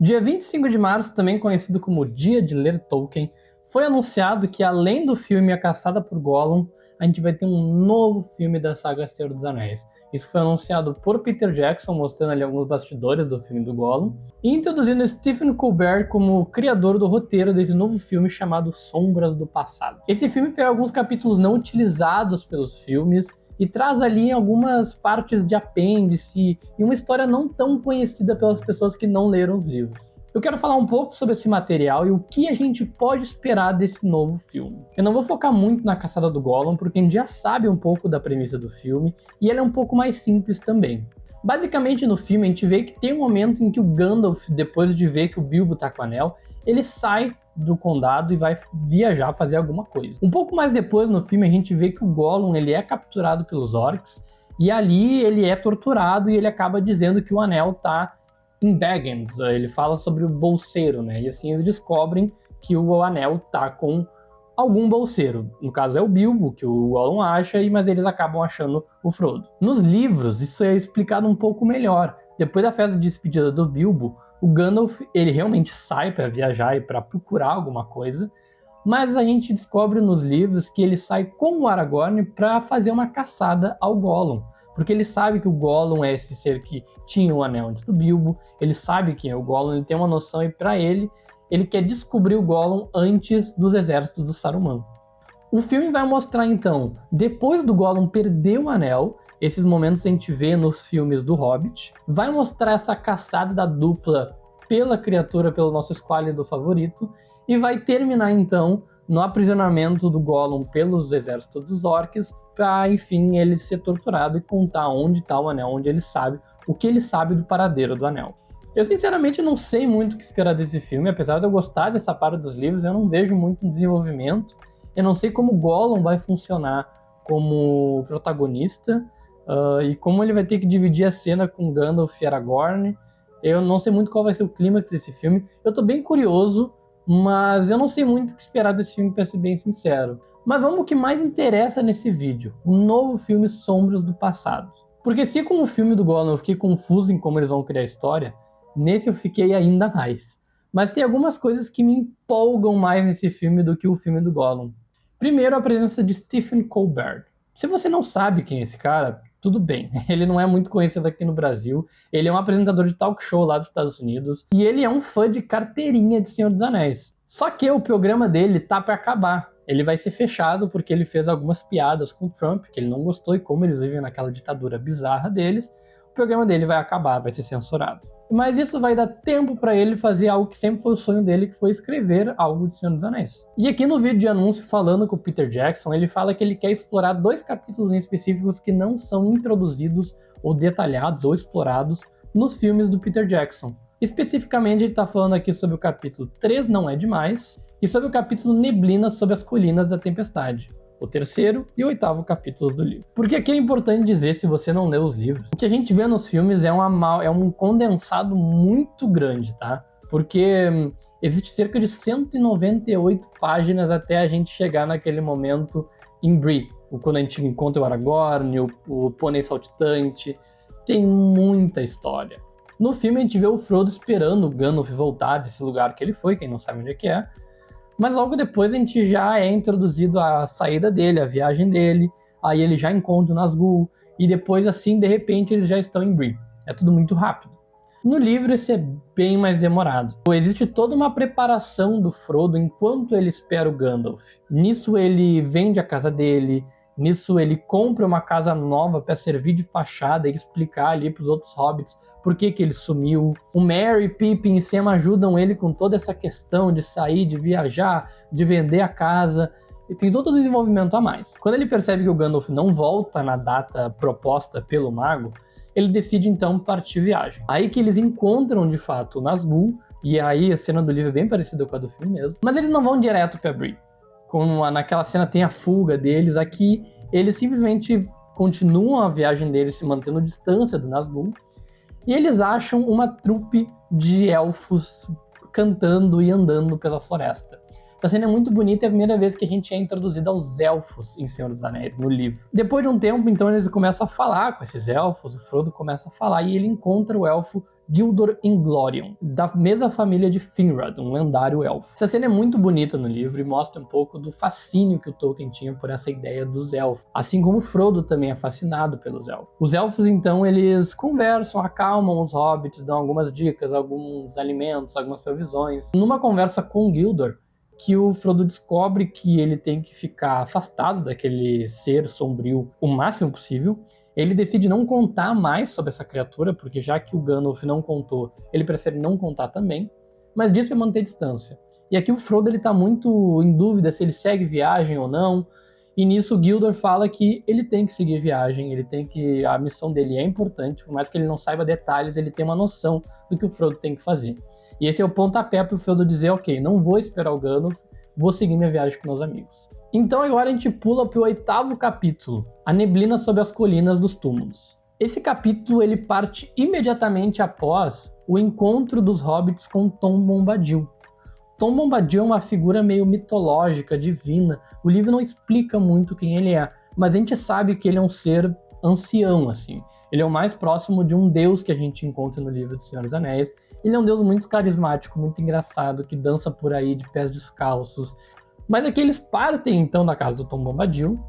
Dia 25 de março, também conhecido como Dia de Ler Tolkien, foi anunciado que além do filme A Caçada por Gollum, a gente vai ter um novo filme da saga Senhor dos Anéis. Isso foi anunciado por Peter Jackson, mostrando ali alguns bastidores do filme do Gollum, e introduzindo Stephen Colbert como criador do roteiro desse novo filme chamado Sombras do Passado. Esse filme pega alguns capítulos não utilizados pelos filmes e traz ali algumas partes de apêndice e uma história não tão conhecida pelas pessoas que não leram os livros. Eu quero falar um pouco sobre esse material e o que a gente pode esperar desse novo filme. Eu não vou focar muito na caçada do Gollum, porque a gente já sabe um pouco da premissa do filme, e ele é um pouco mais simples também. Basicamente no filme a gente vê que tem um momento em que o Gandalf, depois de ver que o Bilbo tá com o anel, ele sai do condado e vai viajar, fazer alguma coisa. Um pouco mais depois no filme a gente vê que o Gollum ele é capturado pelos orcs, e ali ele é torturado e ele acaba dizendo que o anel tá em Baggins. Ele fala sobre o bolseiro, né? E assim eles descobrem que o anel tá com algum bolseiro. No caso é o Bilbo, que o Gollum acha, mas eles acabam achando o Frodo. Nos livros isso é explicado um pouco melhor. Depois da festa de despedida do Bilbo, o Gandalf ele realmente sai para viajar e para procurar alguma coisa, mas a gente descobre nos livros que ele sai com o Aragorn para fazer uma caçada ao Gollum. Porque ele sabe que o Gollum é esse ser que tinha o anel antes do Bilbo, ele sabe quem é o Gollum, ele tem uma noção, e para ele quer descobrir o Gollum antes dos exércitos do Saruman. O filme vai mostrar então, depois do Gollum perder o anel, esses momentos a gente vê nos filmes do Hobbit, vai mostrar essa caçada da dupla pela criatura, pelo nosso esquálido favorito, e vai terminar então no aprisionamento do Gollum pelos exércitos dos orcs, para enfim ele ser torturado e contar onde está o anel, onde ele sabe, o que ele sabe do paradeiro do anel. Eu sinceramente não sei muito o que esperar desse filme, apesar de eu gostar dessa parte dos livros, eu não vejo muito desenvolvimento, eu não sei como o Gollum vai funcionar como protagonista, e como ele vai ter que dividir a cena com Gandalf e Aragorn. Eu não sei muito qual vai ser o clímax desse filme, eu tô bem curioso, mas eu não sei muito o que esperar desse filme, para ser bem sincero. Mas vamos ao que mais interessa nesse vídeo, o novo filme Sombras do Passado. Porque se com o filme do Gollum eu fiquei confuso em como eles vão criar a história, nesse eu fiquei ainda mais. Mas tem algumas coisas que me empolgam mais nesse filme do que o filme do Gollum. Primeiro, a presença de Stephen Colbert. Se você não sabe quem é esse cara, tudo bem, ele não é muito conhecido aqui no Brasil, ele é um apresentador de talk show lá dos Estados Unidos, e ele é um fã de carteirinha de Senhor dos Anéis. Só que o programa dele tá para acabar. Ele vai ser fechado porque ele fez algumas piadas com o Trump, que ele não gostou, e como eles vivem naquela ditadura bizarra deles, o programa dele vai acabar, vai ser censurado. Mas isso vai dar tempo para ele fazer algo que sempre foi o sonho dele, que foi escrever algo de Senhor dos Anéis. E aqui no vídeo de anúncio, falando com o Peter Jackson, ele fala que ele quer explorar 2 capítulos em específicos que não são introduzidos, ou detalhados, ou explorados nos filmes do Peter Jackson. Especificamente, ele está falando aqui sobre o capítulo 3, Não É Demais, e sobre o capítulo Neblina sobre as Colinas da Tempestade, o 3º e o 8º capítulos do livro. Porque aqui é importante dizer, se você não leu os livros, o que a gente vê nos filmes é um condensado muito grande, tá? Porque existe cerca de 198 páginas até a gente chegar naquele momento em Bree, quando a gente encontra o Aragorn, o pônei saltitante, tem muita história. No filme a gente vê o Frodo esperando o Gandalf voltar desse lugar que ele foi, quem não sabe onde é que é, mas logo depois a gente já é introduzido à saída dele, à viagem dele, aí ele já encontra o Nazgûl, e depois assim, de repente, eles já estão em Bree. É tudo muito rápido. No livro isso é bem mais demorado. Existe toda uma preparação do Frodo enquanto ele espera o Gandalf. Nisso ele vende a casa dele, nisso ele compra uma casa nova para servir de fachada e explicar ali para os outros hobbits por que ele sumiu. O Merry, Pippin e Sam ajudam ele com toda essa questão de sair, de viajar, de vender a casa. E tem todo o desenvolvimento a mais. Quando ele percebe que o Gandalf não volta na data proposta pelo mago, ele decide então partir viagem. Aí que eles encontram de fato o Nazgûl, e aí a cena do livro é bem parecida com a do filme mesmo. Mas eles não vão direto para Bree. Como naquela cena tem a fuga deles, aqui eles simplesmente continuam a viagem deles se mantendo distância do Nazgûl. E eles acham uma trupe de elfos cantando e andando pela floresta. Essa cena é muito bonita, é a primeira vez que a gente é introduzido aos elfos em Senhor dos Anéis, no livro. Depois de um tempo, então, eles começam a falar com esses elfos, o Frodo começa a falar e ele encontra o elfo Gildor Inglorion, da mesma família de Finrod, um lendário elfo. Essa cena é muito bonita no livro e mostra um pouco do fascínio que o Tolkien tinha por essa ideia dos elfos, assim como Frodo também é fascinado pelos elfos. Os elfos, então, eles conversam, acalmam os hobbits, dão algumas dicas, alguns alimentos, algumas provisões. Numa conversa com Gildor, que o Frodo descobre que ele tem que ficar afastado daquele ser sombrio o máximo possível. Ele decide não contar mais sobre essa criatura, porque já que o Gandalf não contou, ele prefere não contar também, mas disso é manter distância. E aqui o Frodo ele tá muito em dúvida se ele segue viagem ou não, e nisso o Gildor fala que ele tem que seguir viagem, a missão dele é importante, por mais que ele não saiba detalhes, ele tem uma noção do que o Frodo tem que fazer. E esse é o pontapé para o Frodo dizer, ok, não vou esperar o Gandalf, vou seguir minha viagem com meus amigos. Então agora a gente pula para o 8º capítulo, A Neblina sob as Colinas dos Túmulos. Esse capítulo ele parte imediatamente após o encontro dos hobbits com Tom Bombadil. Tom Bombadil é uma figura meio mitológica, divina. O livro não explica muito quem ele é, mas a gente sabe que ele é um ser ancião, assim. Ele é o mais próximo de um deus que a gente encontra no livro do Senhor dos Anéis. Ele é um deus muito carismático, muito engraçado, que dança por aí de pés descalços. Mas aqui eles partem então da casa do Tom Bombadil.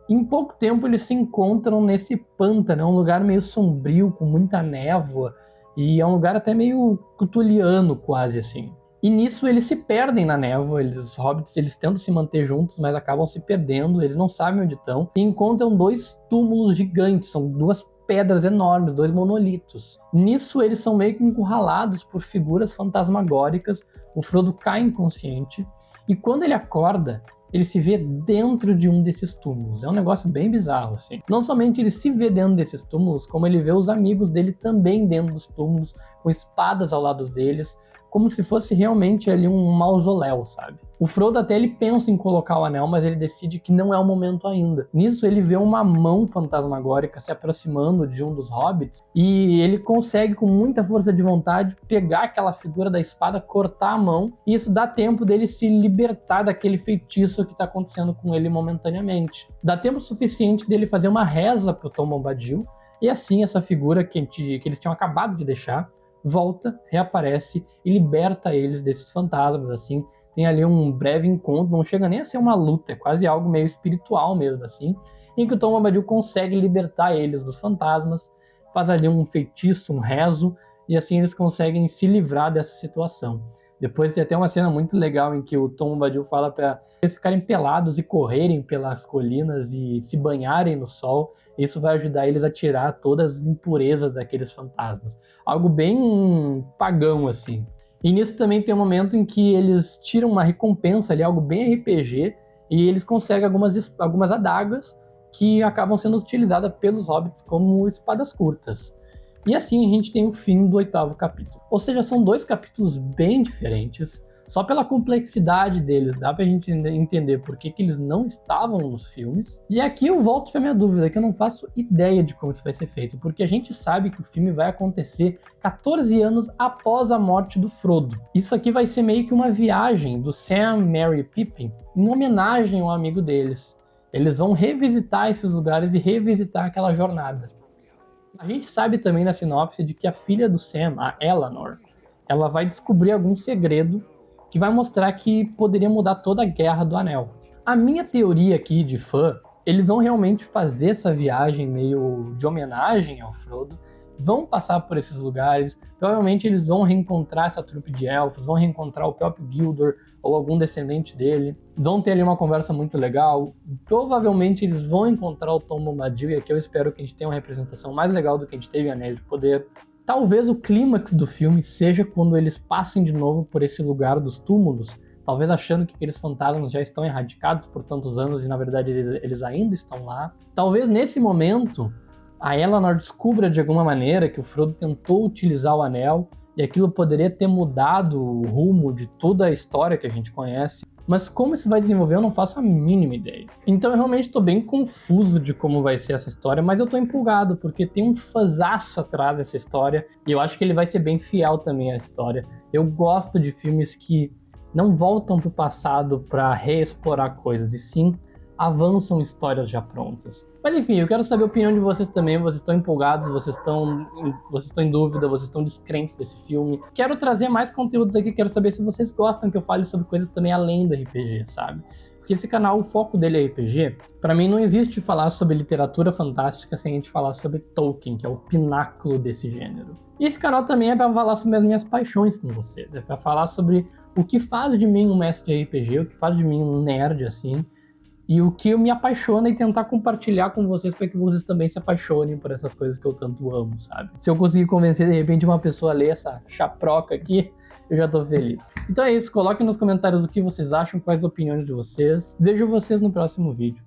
E em pouco tempo eles se encontram nesse pântano, é um lugar meio sombrio, com muita névoa. E é um lugar até meio cthulhiano quase assim. E nisso eles se perdem na névoa, os hobbits eles tentam se manter juntos, mas acabam se perdendo, eles não sabem onde estão. E encontram 2 túmulos gigantes, são 2 pedras enormes, 2 monolitos. Nisso eles são meio que encurralados por figuras fantasmagóricas, o Frodo cai inconsciente, e quando ele acorda, ele se vê dentro de um desses túmulos. É um negócio bem bizarro, assim. Não somente ele se vê dentro desses túmulos, como ele vê os amigos dele também dentro dos túmulos, com espadas ao lado deles, como se fosse realmente ali um mausoléu, sabe? O Frodo até ele pensa em colocar o anel, mas ele decide que não é o momento ainda. Nisso ele vê uma mão fantasmagórica se aproximando de um dos hobbits e ele consegue com muita força de vontade pegar aquela figura da espada, cortar a mão, e isso dá tempo dele se libertar daquele feitiço que está acontecendo com ele momentaneamente. Dá tempo suficiente dele fazer uma reza pro Tom Bombadil e assim essa figura que eles tinham acabado de deixar volta, reaparece e liberta eles desses fantasmas, assim. Tem ali um breve encontro, não chega nem a ser uma luta, é quase algo meio espiritual mesmo, assim, em que o Tom Bombadil consegue libertar eles dos fantasmas, faz ali um feitiço, um rezo, e assim eles conseguem se livrar dessa situação. Depois tem até uma cena muito legal em que o Tom Bombadil fala para eles ficarem pelados e correrem pelas colinas e se banharem no sol. Isso vai ajudar eles a tirar todas as impurezas daqueles fantasmas. Algo bem pagão, assim. E nisso também tem um momento em que eles tiram uma recompensa ali, algo bem RPG, e eles conseguem algumas adagas que acabam sendo utilizadas pelos hobbits como espadas curtas. E assim a gente tem o fim do 8º capítulo. Ou seja, são 2 capítulos bem diferentes. Só pela complexidade deles dá pra gente entender por que eles não estavam nos filmes. E aqui eu volto pra minha dúvida, que eu não faço ideia de como isso vai ser feito. Porque a gente sabe que o filme vai acontecer 14 anos após a morte do Frodo. Isso aqui vai ser meio que uma viagem do Sam, Merry e Pippin em homenagem ao amigo deles. Eles vão revisitar esses lugares e revisitar aquela jornada. A gente sabe também na sinopse de que a filha do Sam, a Elanor, ela vai descobrir algum segredo que vai mostrar que poderia mudar toda a Guerra do Anel. A minha teoria aqui de fã, eles vão realmente fazer essa viagem meio de homenagem ao Frodo, vão passar por esses lugares, provavelmente eles vão reencontrar essa trupe de elfos, vão reencontrar o próprio Gildor ou algum descendente dele, vão ter ali uma conversa muito legal, provavelmente eles vão encontrar o Tom Bombadil, e aqui eu espero que a gente tenha uma representação mais legal do que a gente teve em Anéis de Poder. Talvez o clímax do filme seja quando eles passem de novo por esse lugar dos túmulos, talvez achando que aqueles fantasmas já estão erradicados por tantos anos e na verdade eles ainda estão lá. Talvez nesse momento a Elanor descubra de alguma maneira que o Frodo tentou utilizar o anel e aquilo poderia ter mudado o rumo de toda a história que a gente conhece. Mas como isso vai desenvolver eu não faço a mínima ideia. Então eu realmente estou bem confuso de como vai ser essa história, mas eu estou empolgado porque tem um fãzaço atrás dessa história e eu acho que ele vai ser bem fiel também à história. Eu gosto de filmes que não voltam para o passado para reexplorar coisas, e sim avançam histórias já prontas. Mas enfim, eu quero saber a opinião de vocês também. Vocês estão empolgados, vocês estão em dúvida, vocês estão descrentes desse filme. Quero trazer mais conteúdos aqui, quero saber se vocês gostam que eu fale sobre coisas também além do RPG, sabe? Porque esse canal, o foco dele é RPG. Pra mim não existe falar sobre literatura fantástica sem a gente falar sobre Tolkien, que é o pináculo desse gênero. E esse canal também é pra falar sobre as minhas paixões com vocês. É pra falar sobre o que faz de mim um mestre de RPG, o que faz de mim um nerd, assim, e o que me apaixona e tentar compartilhar com vocês para que vocês também se apaixonem por essas coisas que eu tanto amo, sabe? Se eu conseguir convencer, de repente, uma pessoa a ler essa chaproca aqui, eu já tô feliz. Então é isso, coloquem nos comentários o que vocês acham, quais as opiniões de vocês. Vejo vocês no próximo vídeo.